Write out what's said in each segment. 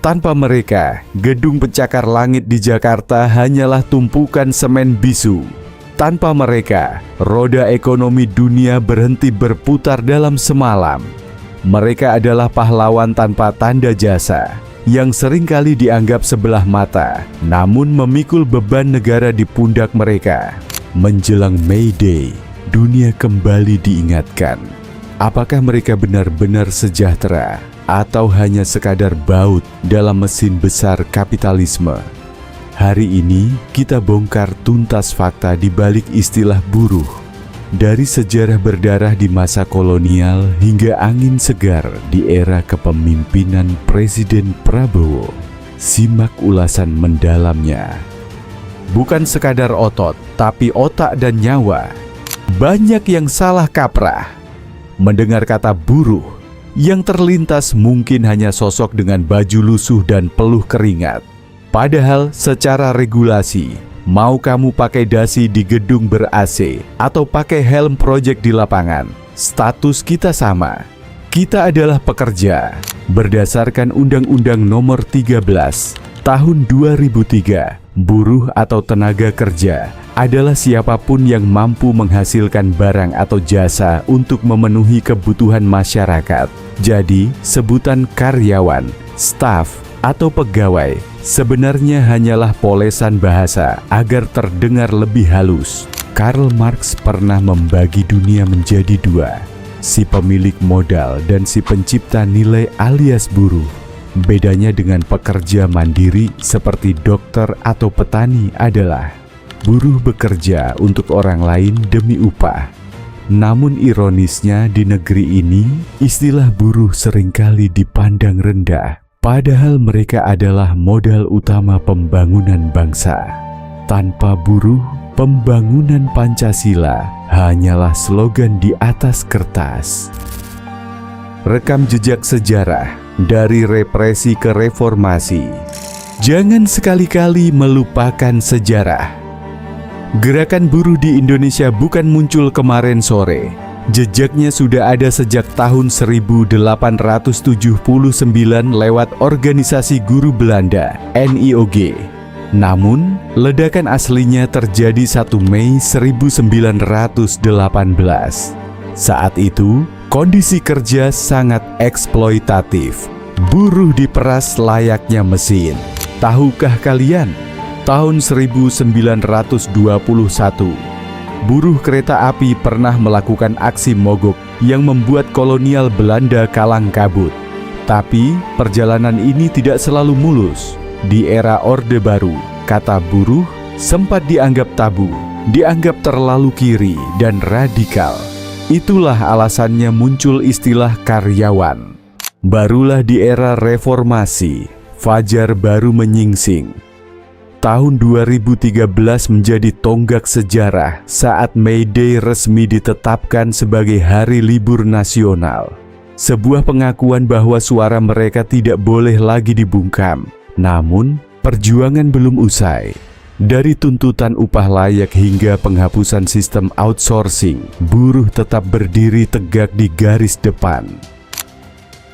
Tanpa mereka, gedung pencakar langit di Jakarta hanyalah tumpukan semen bisu. Tanpa mereka, roda ekonomi dunia berhenti berputar dalam semalam. Mereka adalah pahlawan tanpa tanda jasa, yang seringkali dianggap sebelah mata, namun memikul beban negara di pundak mereka. Menjelang May Day, dunia kembali diingatkan. Apakah mereka benar-benar sejahtera, atau hanya sekadar baut dalam mesin besar kapitalisme? Hari ini kita bongkar tuntas fakta di balik istilah buruh. Dari sejarah berdarah di masa kolonial hingga angin segar di era kepemimpinan Presiden Prabowo. Simak ulasan mendalamnya. Bukan sekadar otot, tapi otak dan nyawa. Banyak yang salah kaprah. Mendengar kata buruh, yang terlintas mungkin hanya sosok dengan baju lusuh dan peluh keringat. Padahal secara regulasi, mau kamu pakai dasi di gedung ber-AC atau pakai helm project di lapangan, status kita sama. Kita adalah pekerja. Berdasarkan Undang-Undang Nomor 13 Tahun 2003, buruh atau tenaga kerja adalah siapapun yang mampu menghasilkan barang atau jasa untuk memenuhi kebutuhan masyarakat. Jadi, sebutan karyawan, staf, atau pegawai sebenarnya hanyalah polesan bahasa agar terdengar lebih halus. Karl Marx pernah membagi dunia menjadi dua, si pemilik modal dan si pencipta nilai alias buruh. Bedanya dengan pekerja mandiri seperti dokter atau petani adalah buruh bekerja untuk orang lain demi upah. Namun ironisnya di negeri ini, istilah buruh seringkali dipandang rendah. Padahal mereka adalah modal utama pembangunan bangsa. Tanpa buruh, pembangunan Pancasila hanyalah slogan di atas kertas. Rekam jejak sejarah dari represi ke reformasi. Jangan sekali-kali melupakan sejarah. Gerakan buruh di Indonesia bukan muncul kemarin sore. Jejaknya sudah ada sejak tahun 1879 lewat organisasi guru Belanda, NIOG. Namun, ledakan aslinya terjadi 1 Mei 1918. Saat itu, kondisi kerja sangat eksploitatif. Buruh diperas layaknya mesin. Tahukah kalian? Tahun 1921, buruh kereta api pernah melakukan aksi mogok yang membuat kolonial Belanda kalang kabut. Tapi perjalanan ini tidak selalu mulus. Di era Orde Baru, kata buruh sempat dianggap tabu, dianggap terlalu kiri dan radikal. Itulah alasannya muncul istilah karyawan. Barulah di era reformasi, fajar baru menyingsing. Tahun 2013 menjadi tonggak sejarah saat May Day resmi ditetapkan sebagai hari libur nasional. Sebuah pengakuan bahwa suara mereka tidak boleh lagi dibungkam. Namun, perjuangan belum usai. Dari tuntutan upah layak hingga penghapusan sistem outsourcing, buruh tetap berdiri tegak di garis depan.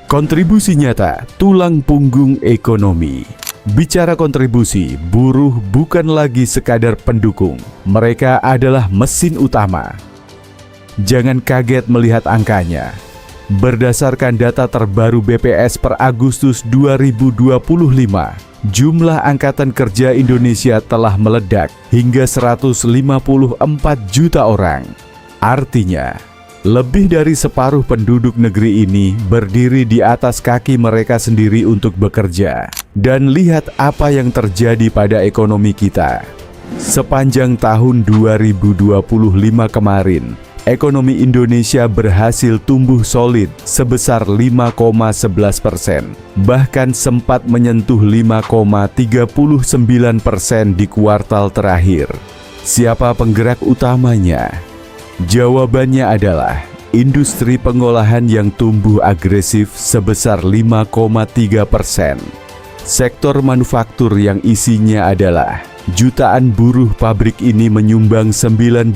Kontribusi nyata, tulang punggung ekonomi. Bicara kontribusi, buruh bukan lagi sekadar pendukung. Mereka adalah mesin utama. Jangan kaget melihat angkanya. Berdasarkan data terbaru BPS per Agustus 2025, jumlah angkatan kerja Indonesia telah meledak hingga 154 juta orang. Artinya, lebih dari separuh penduduk negeri ini berdiri di atas kaki mereka sendiri untuk bekerja. Dan lihat apa yang terjadi pada ekonomi kita. Sepanjang tahun 2025 kemarin, ekonomi Indonesia berhasil tumbuh solid sebesar 5,11%. Bahkan sempat menyentuh 5,39% di kuartal terakhir. Siapa penggerak utamanya? Jawabannya adalah industri pengolahan yang tumbuh agresif sebesar 5,3%. Sektor manufaktur yang isinya adalah jutaan buruh pabrik ini menyumbang 19,07%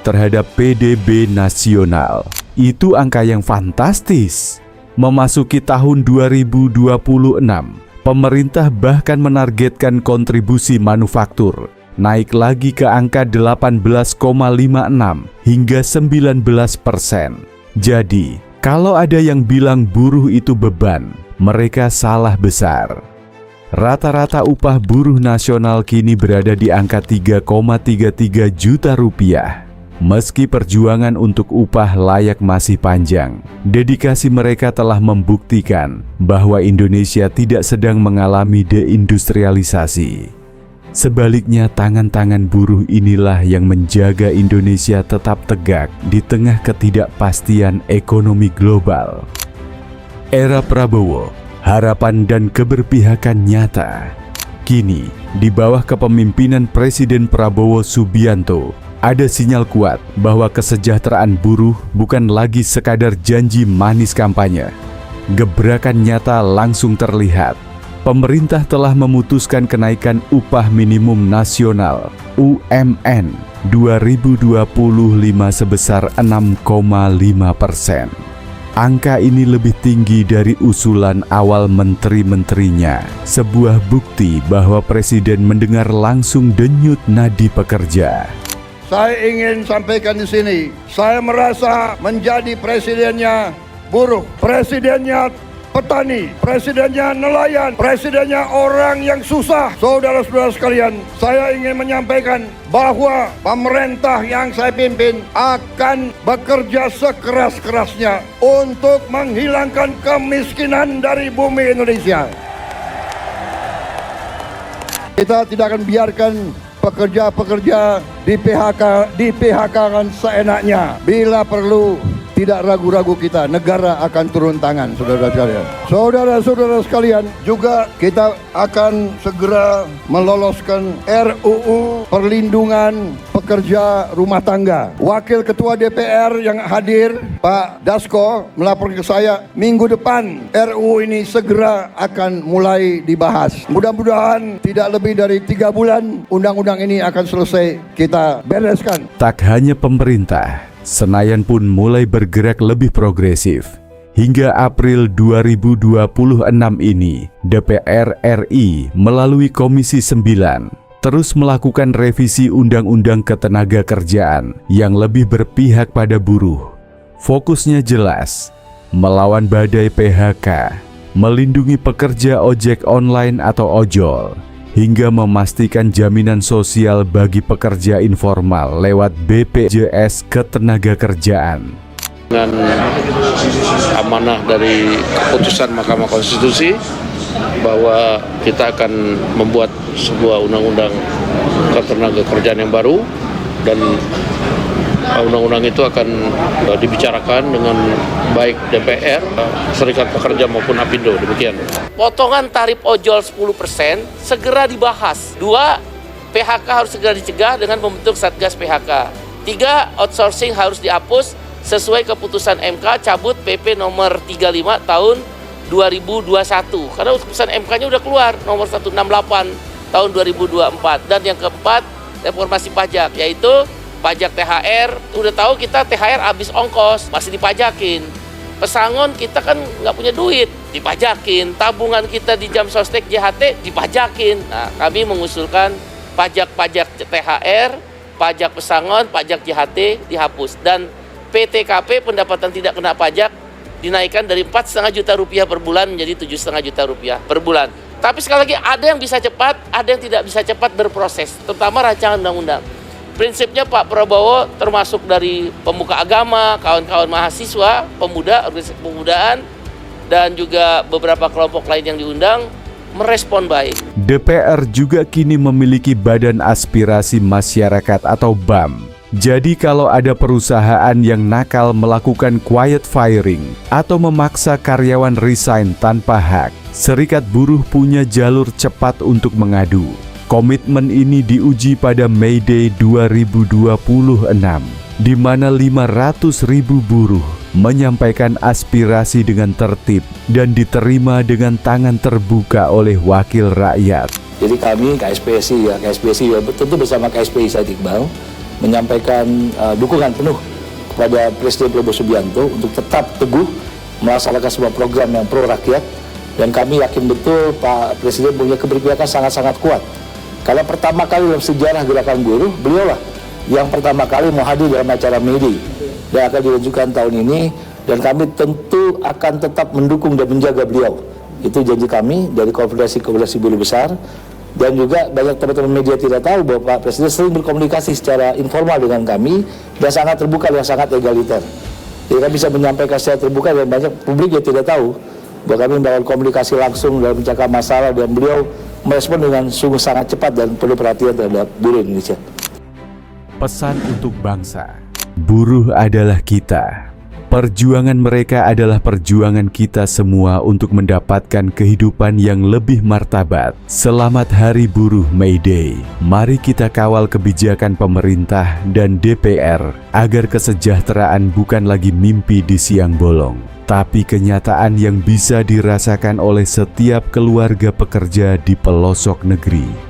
terhadap PDB nasional. Itu angka yang fantastis. Memasuki tahun 2026, pemerintah bahkan menargetkan kontribusi manufaktur naik lagi ke angka 18,56 hingga 19%. Jadi, kalau ada yang bilang buruh itu beban, mereka salah besar. Rata-rata upah buruh nasional kini berada di angka 3,33 juta rupiah. Meski perjuangan untuk upah layak masih panjang, dedikasi mereka telah membuktikan bahwa Indonesia tidak sedang mengalami deindustrialisasi. Sebaliknya, tangan-tangan buruh inilah yang menjaga Indonesia tetap tegak di tengah ketidakpastian ekonomi global. Era Prabowo, harapan dan keberpihakan nyata. Kini, di bawah kepemimpinan Presiden Prabowo Subianto, ada sinyal kuat bahwa kesejahteraan buruh bukan lagi sekadar janji manis kampanye. Gebrakan nyata langsung terlihat. Pemerintah telah memutuskan kenaikan upah minimum nasional (UMN) 2025 sebesar 6,5%. Angka ini lebih tinggi dari usulan awal menteri-menterinya, sebuah bukti bahwa Presiden mendengar langsung denyut nadi pekerja. Saya ingin sampaikan di sini, saya merasa menjadi presidennya buruh, presidennya petani, presidennya nelayan, presidennya orang yang susah. Saudara-saudara sekalian, saya ingin menyampaikan bahwa pemerintah yang saya pimpin akan bekerja sekeras-kerasnya untuk menghilangkan kemiskinan dari bumi Indonesia. Kita tidak akan biarkan pekerja-pekerja di PHK-kan seenaknya. Bila perlu, tidak ragu-ragu kita, negara akan turun tangan, saudara sekalian. Saudara-saudara sekalian, juga kita akan segera meloloskan RUU Perlindungan Pekerja Rumah Tangga. Wakil Ketua DPR yang hadir, Pak Dasko, melapor ke saya, minggu depan RUU ini segera akan mulai dibahas. Mudah-mudahan tidak lebih dari 3 bulan, undang-undang ini akan selesai kita bereskan. Tak hanya pemerintah, Senayan pun mulai bergerak lebih progresif. Hingga April 2026 ini, DPR RI melalui Komisi 9 terus melakukan revisi Undang-Undang Ketenagakerjaan yang lebih berpihak pada buruh. Fokusnya jelas, melawan badai PHK, melindungi pekerja ojek online atau ojol, hingga memastikan jaminan sosial bagi pekerja informal lewat BPJS Ketenagakerjaan. Dengan amanah dari keputusan Mahkamah Konstitusi bahwa kita akan membuat sebuah undang-undang ketenagakerjaan yang baru, dan undang-undang itu akan dibicarakan dengan baik DPR, Serikat Pekerja maupun Apindo, demikian. Potongan tarif ojol 10% segera dibahas. 2, PHK harus segera dicegah dengan membentuk Satgas PHK. 3, outsourcing harus dihapus sesuai keputusan MK cabut PP nomor 35 tahun 2021. Karena keputusan MK-nya udah keluar, nomor 168 tahun 2024. Dan yang keempat, reformasi pajak, yaitu pajak THR. Udah tahu kita THR habis ongkos, masih dipajakin. Pesangon kita kan nggak punya duit, dipajakin. Tabungan kita di jam sostek JHT dipajakin. Nah, kami mengusulkan pajak-pajak THR, pajak pesangon, pajak JHT dihapus. Dan PTKP, pendapatan tidak kena pajak, dinaikkan dari 4,5 juta rupiah per bulan menjadi 7,5 juta rupiah per bulan. Tapi sekali lagi, ada yang bisa cepat, ada yang tidak bisa cepat berproses, terutama rancangan undang-undang. Prinsipnya Pak Prabowo termasuk dari pemuka agama, kawan-kawan mahasiswa, pemuda, organisasi kepemudaan, dan juga beberapa kelompok lain yang diundang, merespon baik. DPR juga kini memiliki Badan Aspirasi Masyarakat atau BAM. Jadi kalau ada perusahaan yang nakal melakukan quiet firing atau memaksa karyawan resign tanpa hak, Serikat Buruh punya jalur cepat untuk mengadu. Komitmen ini diuji pada May Day 2026, di mana 500.000 buruh menyampaikan aspirasi dengan tertib dan diterima dengan tangan terbuka oleh wakil rakyat. Jadi kami KSPSI tentu bersama KSPI Said Iqbal menyampaikan dukungan penuh kepada Presiden Prabowo Subianto untuk tetap teguh melaksanakan sebuah program yang pro rakyat, dan kami yakin betul Pak Presiden punya keberpihakan sangat-sangat kuat. Karena pertama kali dalam sejarah gerakan buruh, beliaulah yang pertama kali mau hadir dalam acara May Day dan akan dilanjutkan tahun ini, dan kami tentu akan tetap mendukung dan menjaga beliau. Itu janji kami dari Konfederasi Buruh Besar. Dan juga banyak teman-teman media tidak tahu bahwa Pak Presiden sering berkomunikasi secara informal dengan kami dan sangat terbuka dan sangat egaliter. Jadi kami bisa menyampaikan secara terbuka, dan banyak publik yang tidak tahu bahwa kami membangun komunikasi langsung dalam mencakap masalah, dan beliau merespon dengan sungguh sangat cepat dan penuh perhatian terhadap buruh Indonesia. Pesan untuk bangsa, buruh adalah kita. Perjuangan mereka adalah perjuangan kita semua untuk mendapatkan kehidupan yang lebih martabat. Selamat Hari Buruh May Day. Mari kita kawal kebijakan pemerintah dan DPR agar kesejahteraan bukan lagi mimpi di siang bolong, tapi kenyataan yang bisa dirasakan oleh setiap keluarga pekerja di pelosok negeri.